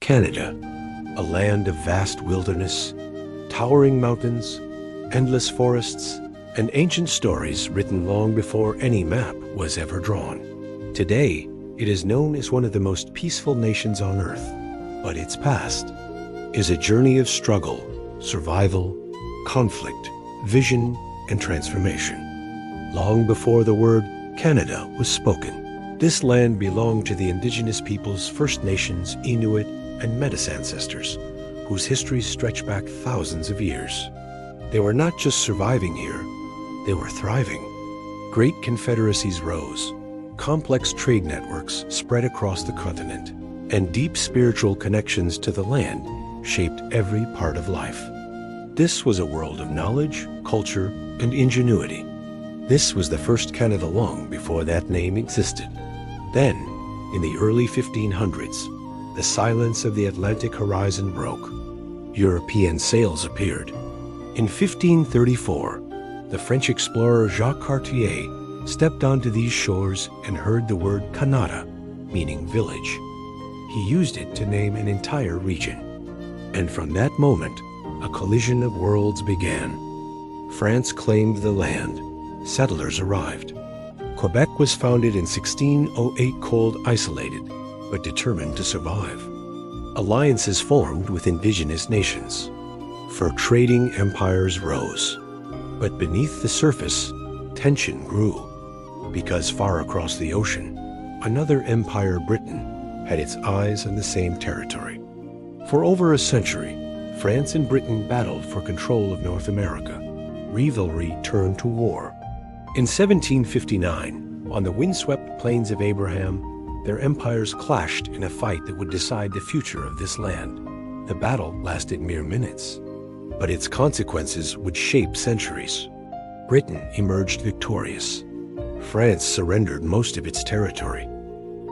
Canada, a land of vast wilderness, towering mountains, endless forests, and ancient stories written long before any map was ever drawn. Today, it is known as one of the most peaceful nations on Earth, but its past is a journey of struggle, survival, conflict, vision, and transformation. Long before the word Canada was spoken, this land belonged to the Indigenous peoples, First Nations, Inuit, and Métis ancestors, whose histories stretch back thousands of years. They were not just surviving here, they were thriving. Great confederacies rose, complex trade networks spread across the continent, and deep spiritual connections to the land shaped every part of life. This was a world of knowledge, culture, and ingenuity. This was the first Canada long before that name existed. Then, in the early 1500s, the silence of the Atlantic horizon broke. European sails appeared. In 1534, the French explorer Jacques Cartier stepped onto these shores and heard the word Canada, meaning village. He used it to name an entire region. And from that moment, a collision of worlds began. France claimed the land. Settlers arrived. Quebec was founded in 1608, cold, isolated, but determined to survive. Alliances formed with indigenous nations. Fur trading empires rose. But beneath the surface, tension grew. Because far across the ocean, another empire, Britain, had its eyes on the same territory. For over a century, France and Britain battled for control of North America. Rivalry turned to war. In 1759, on the windswept plains of Abraham, their empires clashed in a fight that would decide the future of this land. The battle lasted mere minutes, but its consequences would shape centuries. Britain emerged victorious. France surrendered most of its territory.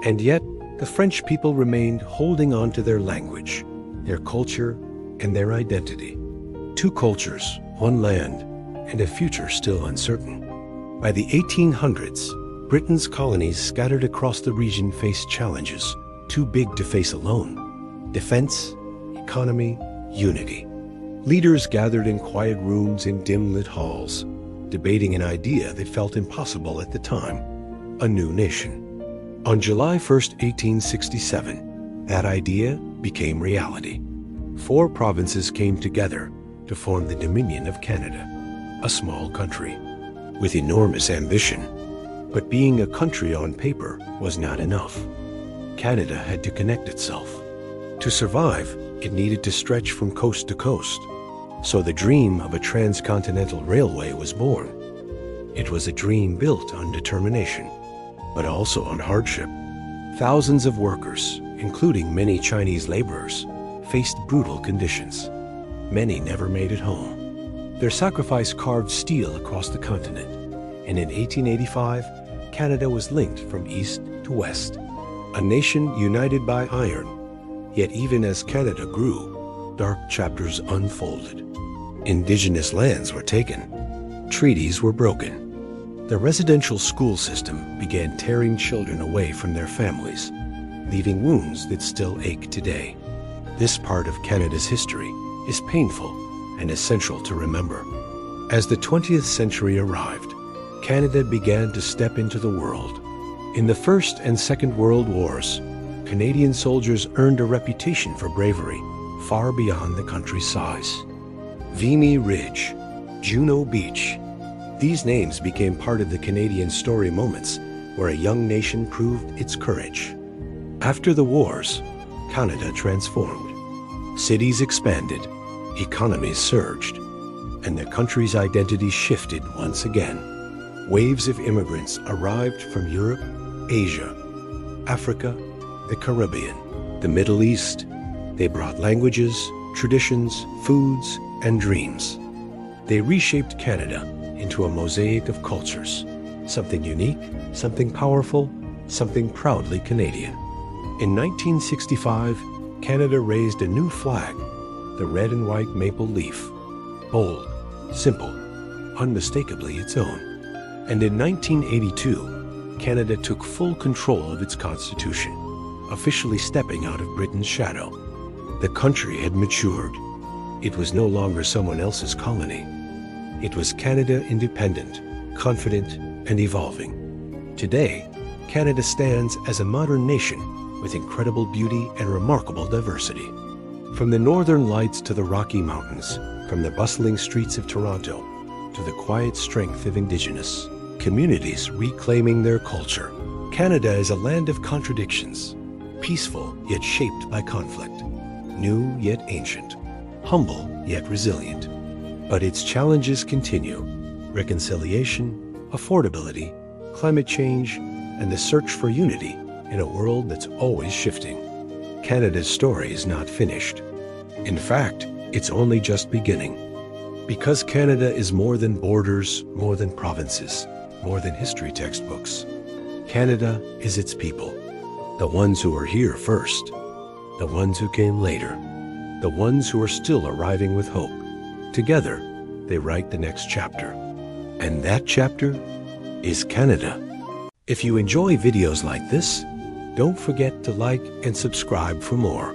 And yet, the French people remained holding on to their language, their culture, and their identity. Two cultures, one land, and a future still uncertain. By the 1800s, Britain's colonies scattered across the region faced challenges too big to face alone: defense, economy, unity. Leaders gathered in quiet rooms in dim-lit halls, debating an idea that felt impossible at the time: a new nation. On July 1st, 1867, that idea became reality. 4 provinces came together to form the Dominion of Canada, a small country with enormous ambition. But being a country on paper was not enough. Canada had to connect itself. To survive, it needed to stretch from coast to coast. So the dream of a transcontinental railway was born. It was a dream built on determination, but also on hardship. Thousands of workers, including many Chinese laborers, faced brutal conditions. Many never made it home. Their sacrifice carved steel across the continent, and in 1885, Canada was linked from east to west, a nation united by iron. Yet even as Canada grew, dark chapters unfolded. Indigenous lands were taken. Treaties were broken. The residential school system began tearing children away from their families, leaving wounds that still ache today. This part of Canada's history is painful and essential to remember. As the 20th century arrived, Canada began to step into the world. In the First and Second World Wars, Canadian soldiers earned a reputation for bravery far beyond the country's size. Vimy Ridge, Juno Beach. These names became part of the Canadian story moments where a young nation proved its courage. After the wars, Canada transformed. Cities expanded, economies surged, and the country's identity shifted once again. Waves of immigrants arrived from Europe, Asia, Africa, the Caribbean, the Middle East. They brought languages, traditions, foods, and dreams. They reshaped Canada into a mosaic of cultures, something unique, something powerful, something proudly Canadian. In 1965, Canada raised a new flag, the red and white maple leaf, bold, simple, unmistakably its own. And in 1982, Canada took full control of its constitution, officially stepping out of Britain's shadow. The country had matured. It was no longer someone else's colony. It was Canada independent, confident, and evolving. Today, Canada stands as a modern nation with incredible beauty and remarkable diversity. From the northern lights to the Rocky Mountains, from the bustling streets of Toronto to the quiet strength of Indigenous communities reclaiming their culture, Canada is a land of contradictions, peaceful yet shaped by conflict, new yet ancient, humble yet resilient. But its challenges continue: reconciliation, affordability, climate change, and the search for unity in a world that's always shifting. Canada's story is not finished. In fact, it's only just beginning. Because Canada is more than borders, more than provinces, more than history textbooks. Canada is its people, the ones who were here first, the ones who came later, the ones who are still arriving with hope. Together, they write the next chapter. And that chapter is Canada. If you enjoy videos like this, don't forget to like and subscribe for more.